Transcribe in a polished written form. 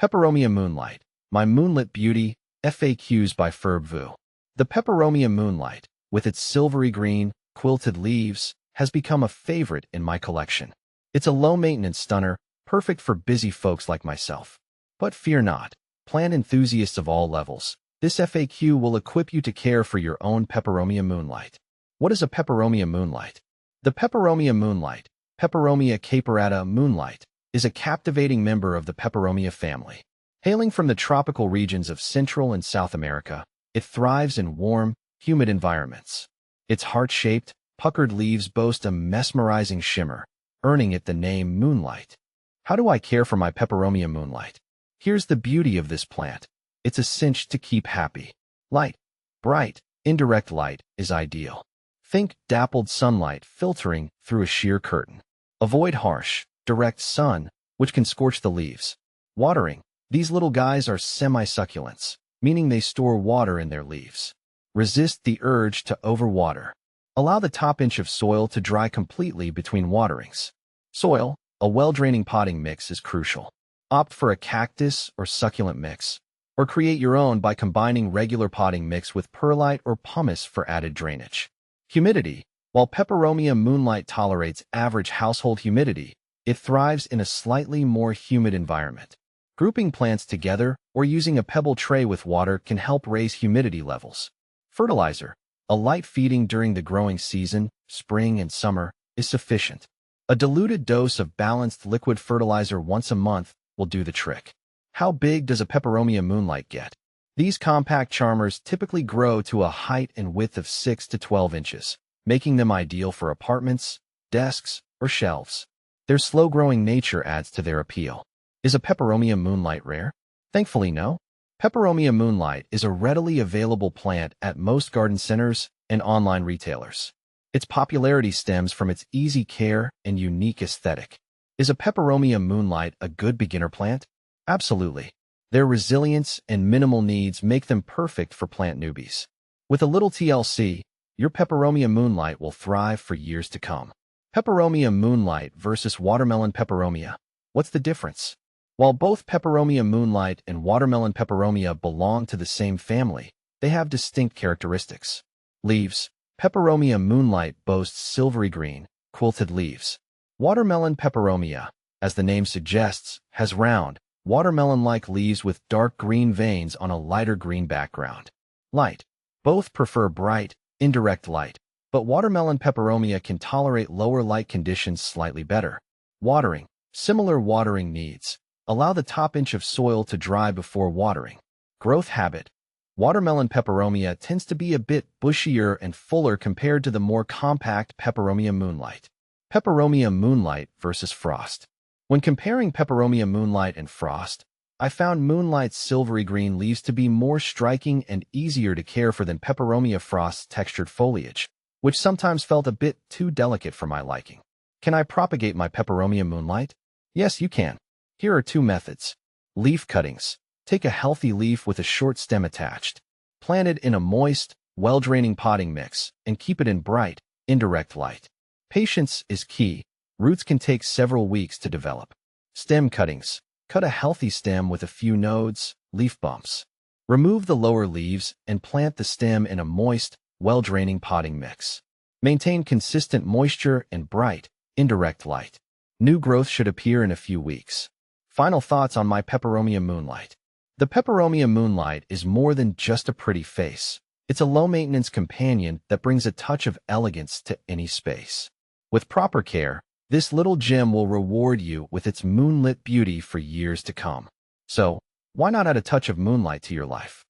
Peperomia Moonlight, my moonlit beauty, FAQs by Ferb. The Peperomia Moonlight, with its silvery green, quilted leaves, has become a favorite in my collection. It's a low-maintenance stunner, perfect for busy folks like myself. But fear not, plant enthusiasts of all levels. This FAQ will equip you to care for your own Peperomia Moonlight. What is a Peperomia Moonlight? The Peperomia Moonlight, Peperomia caperata Moonlight, is a captivating member of the Peperomia family. Hailing from the tropical regions of Central and South America, it thrives in warm, humid environments. Its heart-shaped, puckered leaves boast a mesmerizing shimmer, earning it the name Moonlight. How do I care for my Peperomia Moonlight? Here's the beauty of this plant. It's a cinch to keep happy. Light, bright, indirect light is ideal. Think dappled sunlight filtering through a sheer curtain. Avoid harsh, direct sun, which can scorch the leaves. Watering. These little guys are semi-succulents, meaning they store water in their leaves. Resist the urge to overwater. Allow the top inch of soil to dry completely between waterings. Soil, a well-draining potting mix is crucial. Opt for a cactus or succulent mix, or create your own by combining regular potting mix with perlite or pumice for added drainage. Humidity. While Peperomia Moonlight tolerates average household humidity, it thrives in a slightly more humid environment. Grouping plants together or using a pebble tray with water can help raise humidity levels. Fertilizer. A light feeding during the growing season, spring and summer, is sufficient. A diluted dose of balanced liquid fertilizer once a month will do the trick. How big does a Peperomia Moonlight get? These compact charmers typically grow to a height and width of 6 to 12 inches, making them ideal for apartments, desks, or shelves. Their slow-growing nature adds to their appeal. Is a Peperomia Moonlight rare? Thankfully, no. Peperomia Moonlight is a readily available plant at most garden centers and online retailers. Its popularity stems from its easy care and unique aesthetic. Is a Peperomia Moonlight a good beginner plant? Absolutely. Their resilience and minimal needs make them perfect for plant newbies. With a little TLC, your Peperomia Moonlight will thrive for years to come. Peperomia Moonlight versus Watermelon Peperomia. What's the difference? While both Peperomia Moonlight and Watermelon Peperomia belong to the same family, they have distinct characteristics. Leaves. Peperomia Moonlight boasts silvery green, quilted leaves. Watermelon Peperomia, as the name suggests, has round, watermelon-like leaves with dark green veins on a lighter green background. Light. Both prefer bright, indirect light, but Watermelon Peperomia can tolerate lower light conditions slightly better. Watering. Similar watering needs. Allow the top inch of soil to dry before watering. Growth habit. Watermelon Peperomia tends to be a bit bushier and fuller compared to the more compact Peperomia Moonlight. Peperomia Moonlight versus Frost. When comparing Peperomia Moonlight and Frost, I found Moonlight's silvery green leaves to be more striking and easier to care for than Peperomia Frost's textured foliage, which sometimes felt a bit too delicate for my liking. Can I propagate my Peperomia Moonlight? Yes, you can. Here are 2 methods. Leaf cuttings. Take a healthy leaf with a short stem attached. Plant it in a moist, well-draining potting mix and keep it in bright, indirect light. Patience is key. Roots can take several weeks to develop. Stem cuttings. Cut a healthy stem with a few nodes, leaf bumps. Remove the lower leaves and plant the stem in a moist, well-draining potting mix. Maintain consistent moisture and bright, indirect light. New growth should appear in a few weeks. Final thoughts on my Peperomia Moonlight. The Peperomia Moonlight is more than just a pretty face. It's a low-maintenance companion that brings a touch of elegance to any space. With proper care, this little gem will reward you with its moonlit beauty for years to come. So, why not add a touch of moonlight to your life?